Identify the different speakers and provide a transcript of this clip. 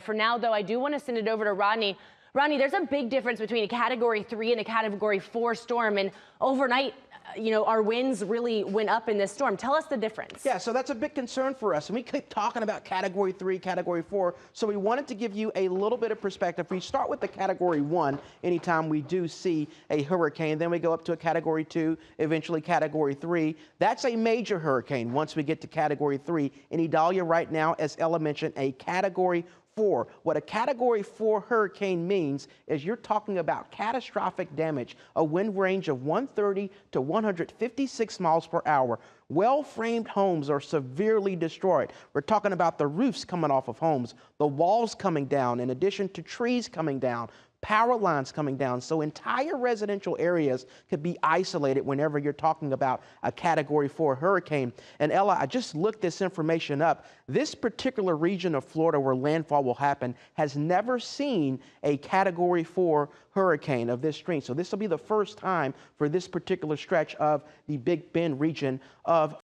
Speaker 1: For now, though, I do want to send it over to Rodney. Rodney, there's a big difference between a Category 3 and a Category 4 storm, and overnight, our winds really went up in this storm. Tell us the difference.
Speaker 2: Yeah, so that's a big concern for us. And we keep talking about Category 3, Category 4. So we wanted to give you a little bit of perspective. We start with the Category 1 anytime we do see a hurricane. Then we go up to a Category 2, eventually Category 3. That's a major hurricane once we get to Category 3. In Idalia right now, as Ella mentioned, a Category 4. What a Category 4 hurricane means is you're talking about catastrophic damage, a wind range of 130 to 156 miles per hour. Well-framed homes are severely destroyed. We're talking about the roofs coming off of homes, the walls coming down, in addition to trees coming down, power lines coming down. So entire residential areas could be isolated whenever you're talking about a Category 4 hurricane. And Ella, I just looked this information up. This particular region of Florida where landfall will happen has never seen a Category 4 hurricane of this strength. So this will be the first time for this particular stretch of the Big Bend region of